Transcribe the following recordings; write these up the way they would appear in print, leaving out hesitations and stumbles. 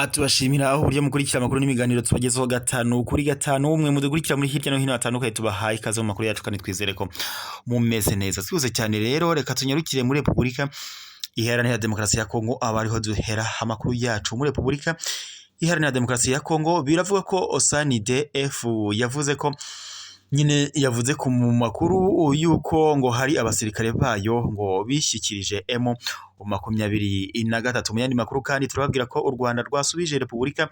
Tubashimira aho uburyo mukurikira amakuru n'imiganiro tubagezeho gatanu kuri gatanu umwe mudukurikira muri hirya no hino hatandukanye tubahaye ikaze mu makuru yacu kandi twizere ko mumeze neza. Twibuze cyane rero reka tunyarukire muri Repubulika Iharanira Demokarasi ya Kongo abariho duhera amakuru yacu muri Repubulika Iharanira Demokarasi ya Kongo. Biravuga ko OSANIDF yavuze ko nyine yavuze ku makuru yuko ngo hari abasirikare bayo ngo bishyikirije M23 mu yandi makuru. Kandi turababwira ko u Rwanda rwasubije Repubulika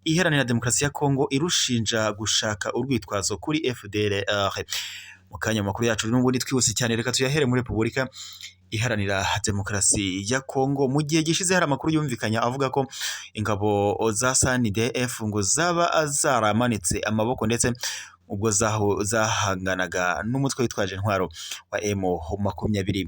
Iharanira Demokarasi ya Kongo irushinja gushaka urwitwazo kuri FDLR. Mu kanya makuru yacu n'ubundi twihuse cyane reka tuyahere muri Repubulika Iharanira Demokarasi ya Kongo. Mu gihe gishize hari amakuru yumvikanya avuga ko ingabo za SANDF ngo zaba zaramanitse amaboko ndetse ubwo zahanganaga n'umutwe witwaje intwaro wa M23.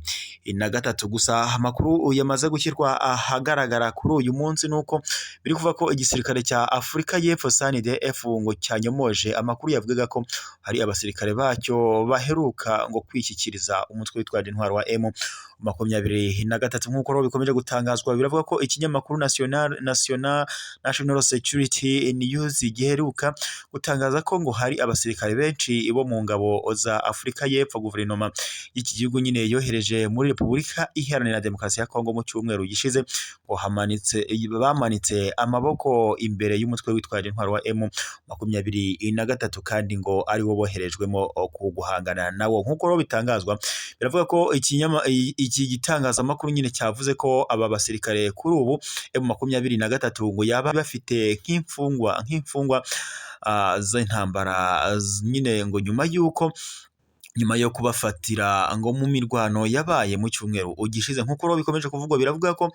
Gusa amakuru yamaze gushyirwa ahagaragara kuri uyu munsi nuko biri kuvuga ko igisirikare cya Afurika y'Epfo SANDF ngo cyanyomoje amakuru yavugaga ko hari abasirikare bacyo baheruka ngo kwishyikiriza umutwe witwaje intwaro wa M23. Nk'uko rero bikomeje gutangazwa, biravuga ko ikinyamakuru National Security News giheruka gutangaza ko ngo hari abasirikare benshi bo mu ngabo za Afurika y'Epfo guverinoma y'iki gihugu nyine yohereje muri Repubulika Iharanira Demokarasi ya Kongo mu cyumweru gishize ngo bamanitse amaboko imbere y'umutwe witwaje intwaro wa M23 kandi ngo ari wo boherejwemo ku guhangana nawo. Nk'uko rero bitangazwa, biravuga ko iki gitangazamakuru nyine cyavuze ko aba basirikare kuri ubu M23 ngo yaba bafite nk'imfungwa z'intambara nyine ngo nyuma yo kubafatira ngo mu mirwano yabaye mu cyumweru ugishize. Nk'uko rero bikomeje kuvugwa, biravuga ko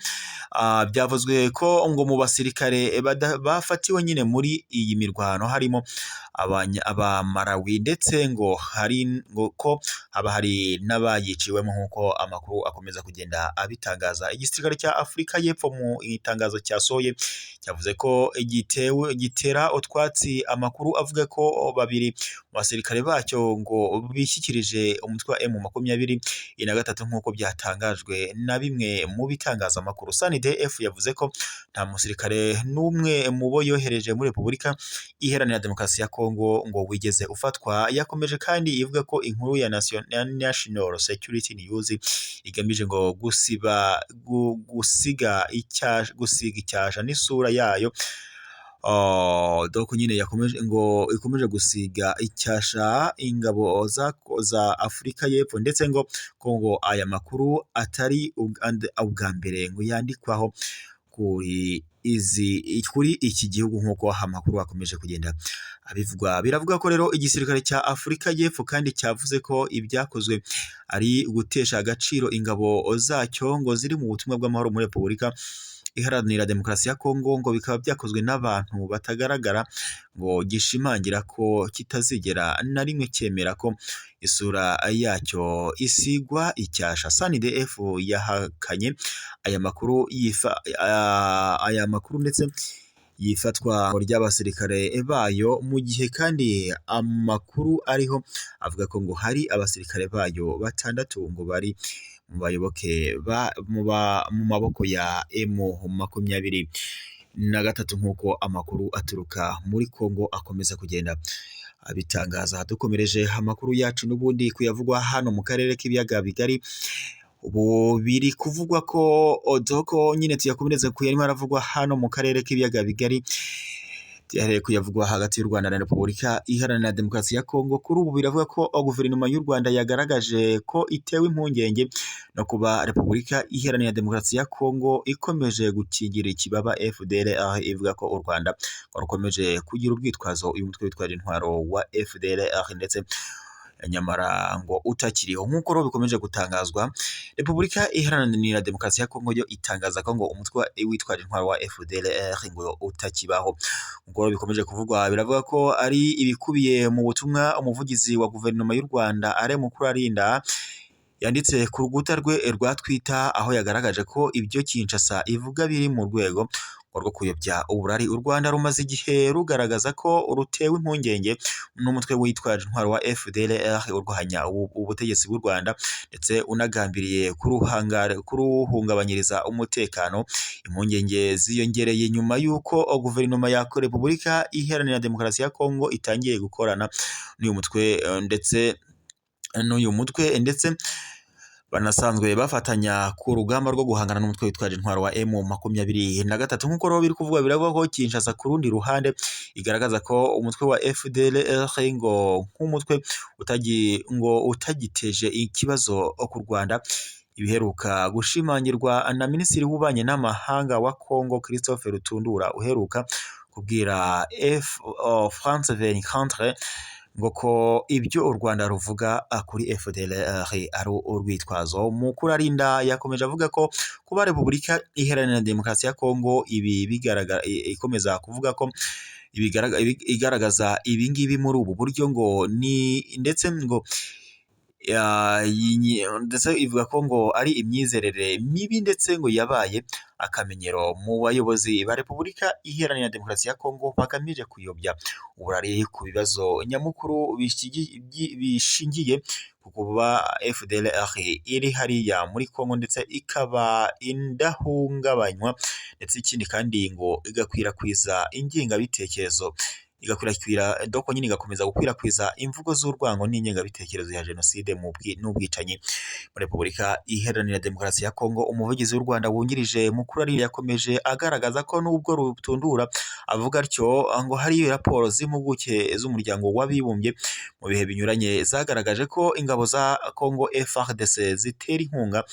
byavuzwe ko ngo mu basirikare bafatiwe nyine muri iyi mirwano harimo abamarawi ndetse ngo hari n'abayiciwemo. Nk'uko amakuru akomeza kugenda abitangaza, igisirikare cya Afurika y'Epfo mu itangazo cyasohoye cyavuze ko gitera utwatsi amakuru avuga ko babiri mu basirikare bacyo ngo bishyikirije umutwe wa M23 nk'uko byatangajwe na bimwe mu bitangazamakuru. SANDF yavuze ko nta musirikare n'umwe mu bo yohereje muri Repubulika Iharanira Demokarasi ya Kongo ngo wigeze ufatwa. Yakomeje kandi ivuga ko inkuru ya National Security News igamije ngo gusiga icyasha n'isura yayo doko nyine ikomeje gusiga icyasha ingabo za Afurika y'Epfo ndetse ngo Kongo aya makuru atari ubwa mbere ngo yandikwaho kuri iki gihugu. Nk'uko amakuru akomeje kugenda abivugwa, biravuga ko rero igisirikare cya Afurika y'Epfo kandi cyavuze ko ibyakozwe ari gutesha agaciro ingabo zacyo ngo ziri mu butumwa bw'amahoro muri Repubulika Iharanira Demokarasi ya Kongo, ngo bikaba byakozwe n'abantu batagaragara, ngo gishimangira ko kitazigera na rimwe cyemera ko isura yacyo isigwa icyasha. SANDF yahakanye aya makuru ndetse yifatwa ry'abasirikare bayo, mu gihe kandi amakuru ariho avuga ko ngo hari abasirikare bayo 6 ngo bari mu maboko ya M23. Nk'uko amakuru aturuka muri Kongo akomeza kugenda abitangaza. Dukomereje amakuru yacu n'ubundi kuyavugwa hano mu karere k'ibiyaga bigari. Ubu biri kuvugwa ko odoko nyine tuyakomereza kuyarimo aravugwa hano mu karere k'ibiyaga bigari kuyavugwa hagati y'u Rwanda na Repubulika Iharanira Demokarasi ya Kongo. Kuri ubu biravuga ko guverinoma y'u Rwanda yagaragaje ko itewe impungenge no kuba Repubulika Iharanira Demokarasi ya Kongo ikomeje gukingira ikibaba FDLR. Ivuga ko u Rwanda rukomeje kugira urwitwazo uyu mutwe witwaje intwaro wa FDLR ndetse nyamara ngo utakiriho. Nk'uko rero bikomeje gutangazwa, Repubulika Iharanira Demokarasi ya Kongo yo itangaza ko ngo umutwe witwaje intwaro wa FDLR ngo utakibaho. Nk'uko rero bikomeje kuvugwa, biravuga ko ari ibikubiye mu butumwa umuvugizi wa guverinoma y'u Rwanda Alain Mukurarinda yanditse ku rukuta rwe rwa Twitter, aho yagaragaje ko ibyo Kinshasa ivuga biri mu rwego rwo kuyobya uburari. U Rwanda rumaze igihe rugaragaza ko rutewe impungenge n'umutwe witwaje intwaro wa FDLR urwanya ubutegetsi bw'u Rwanda ndetse unagambiriye kuruhungabanyiriza umutekano. Impungenge ziyongereye nyuma y'uko guverinoma ya Repubulika Iharanira Demokarasi ya Kongo itangiye gukorana n'uyu mutwe ndetse banasanzwe bafatanya ku rugamba rwo guhangana n'umutwe witwaje intwaro wa M23. Nk'uko rero biri kuvuga, biravuga ko Kinshasa ku rundi ruhande igaragaza ko umutwe wa FDLR ngo nk'umutwe utagiteje ikibazo ku Rwanda. Ibiheruka gushimangirwa na Minisitiri w'Ububanyi n'Amahanga wa Kongo Christophe Rutundura uheruka kubwira France 24 ngo ko ibyo u Rwanda ruvuga kuri FDLR ari urwitwazo. Mukuru Arinda yakomeje avuga ko kuba Repubulika Iharanira Demokarasi ya Kongo ikomeza kuvuga ko igaragaza ibingibi muri ubu buryo ngo ni ndetse ivuga ko ngo ari imyizerere mibi ndetse ngo yabaye akamenyero mu bayobozi ba Repubulika Iharanira Demokarasi ya Kongo bagamije kuyobya uburari ku bibazo nyamukuru bishingiye ku kuba FDLR iri hariya muri Kongo ndetse ikaba indahungabanywa, ndetse ikindi kandi ngo igakwirakwiza ingengabitekerezo igakomeza gukwirakwiza imvugo z'urwango n'ingengabitekerezo ya jenoside n'ubwicanyi muri Repubulika Iharanira Demokarasi ya Kongo. Umuvugizi w'u Rwanda wungirije Mukuru Arinda yakomeje agaragaza ko nubwo Rutundura avuga atyo ngo hari raporo z'impuguke z'umuryango w'abibumbye mu bihe binyuranye zagaragaje ko ingabo za Kongo FARDC zitera inkunga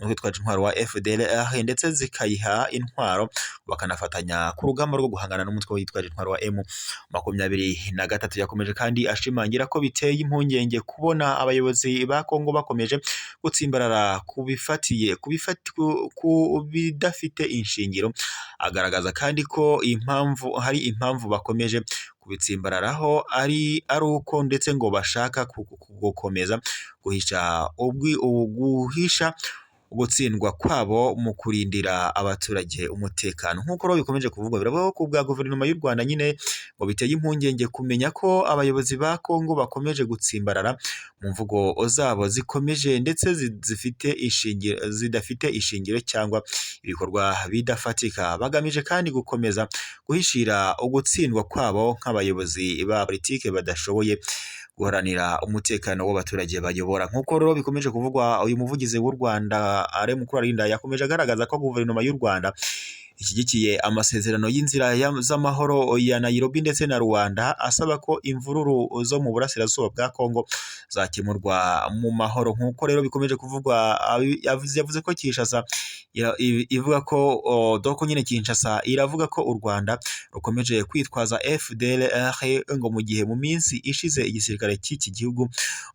umutwe witwaje intwaro wa FDLR ndetse zikayiha intwaro bakanafatanya ku rugamba rwo guhangana n'umutwe witwaje intwaro wa M23. Yakomeje kandi ashimangira ko biteye impungenge kubona abayobozi ba Kongo bakomeje gutsimbarara ku bidafite inshingiro. Agaragaza kandi ko hari impamvu bakomeje kubitsimbararaho ari uko ndetse ngo bashaka gukomeza guhisha ugutsindwa kwabo mu kurindira abaturage umutekano. Nk'uko rero bikomeje kuvugwa, biravuga ko bwa guverinoma y'u Rwanda nyine ngo biteye impungenge kumenya ko abayobozi ba Kongo bakomeje gutsimbarara mu mvugo zabo zikomeje ndetse zidafite ishingiro cyangwa ibikorwa bidafatika, bagamije kandi gukomeza guhishira ugutsindwa kwabo nk'abayobozi ba politike badashoboye guharanira umutekano w'abaturage bayobora. Nk'uko rero bikomeje kuvugwa, uyu muvugizi w'u Rwanda Mukuru Arinda yakomeje agaragaza ko guverinoma y'u Rwanda ishyigikiye amasezerano y'inzira z'amahoro ya Nairobi ndetse na Rwanda, asaba ko imvururu zo mu burasirazuba bwa Kongo zakemurwa mu mahoro. Nk'uko rero bikomeje kuvugwa, yavuze ko Kinshasa ivuga ko Kinshasa iravuga ko u Rwanda rukomeje kwitwaza FDLR ngo mu gihe mu minsi ishize igisirikare cy'iki gihugu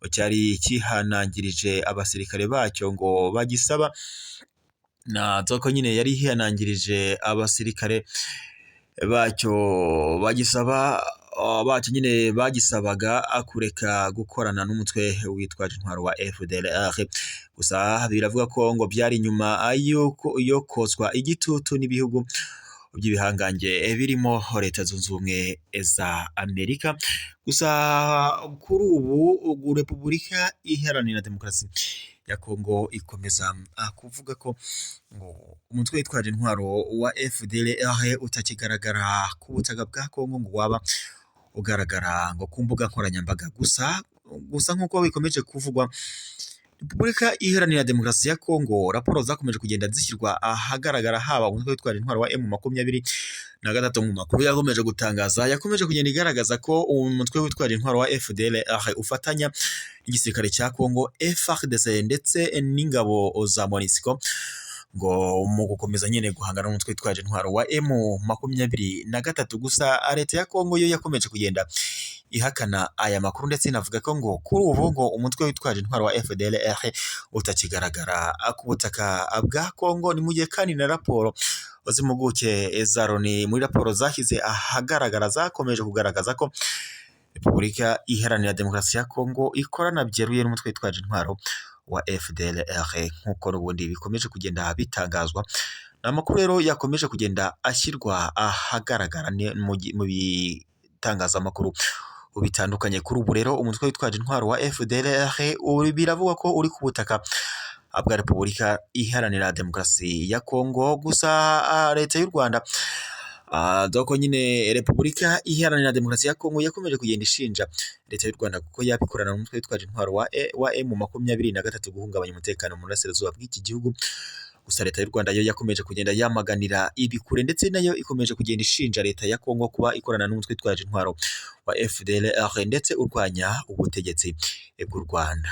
cyari kihanangirije abasirikare bacyo ngo bagisaba yari hihanangirije abasirikare bacyo bagisabaga kureka gukorana n'umutwe witwaje intwaro wa FDLR. Gusa biravuga ko ngo byari nyuma yo kotswa igitutu n'ibihugu by'ibihangange birimo Leta Zunze Ubumwe za Amerika. Gusa kuri ubu Repubulika Iharanira Demokarasi ya Kongo ikomeza kuvuga ko ngo umutwe witwaje intwaro wa FDLR utakigaragara ku butaka bwa Kongo ngo waba ugaragara ngo ku mbuga nkoranyambaga gusa nk'uko bikomeje kuvugwa. Repubulika Iharanira Demokarasi ya Kongo, raporo zakomeje kugenda zishyirwa ahagaragara, haba umutwe witwaje intwaro wa M23 mu makuru yakomeje gutangaza, yakomeje kugenda igaragaza ko umutwe witwaje intwaro wa FDLR ufatanya n'igisirikare cya Kongo FARDC ndetse n'ingabo za MONUSCO ngo mu gukomeza nyine guhangana n'umutwe witwaje intwaro wa M23. Gusa leta ya Kongo yo yakomeje kugenda ihakana aya makuru ndetse inavuga ko ngo kuri ubu ngo umutwe witwaje intwaro wa FDLR utakigaragara ku butaka bwa Kongo. Ni mu gihe kandi na raporo z'impuguke za Loni muri raporo zashyize ahagaragara zakomeje kugaragaza ko Repubulika Iharanira Demokarasi ya Kongo ikorana byeruye n'umutwe witwaje intwaro wa FDLR nk'uko n'ubundi bikomeje kugenda bitangazwa amakuru rero yakomeje kugenda ashyirwa ahagaragara mu bitangazamakuru bitandukanye. Kuri ubu rero umutwe witwaje intwaro wa FDLR biravugwa ko uri ku butaka bwa Repubulika Iharanira Demokarasi ya Kongo. Gusa leta y'u Rwanda doko nyine Repubulika Iharanira Demokarasi ya Kongo yakomeje kugenda ishinja leta y'u Rwanda kuko yabikorana n'umutwe witwaje intwaro wa M23 guhungabanya umutekano mu burasirazuba bw'iki gihugu. Gusa leta y'u Rwanda yo yakomeje kugenda yamaganira ibikure, ndetse nayo ikomeje kugenda ishinja leta ya Kongo kuba ikorana n'umutwe witwaje intwaro wa FDLR ndetse urwanya ubutegetsi bw'u Rwanda.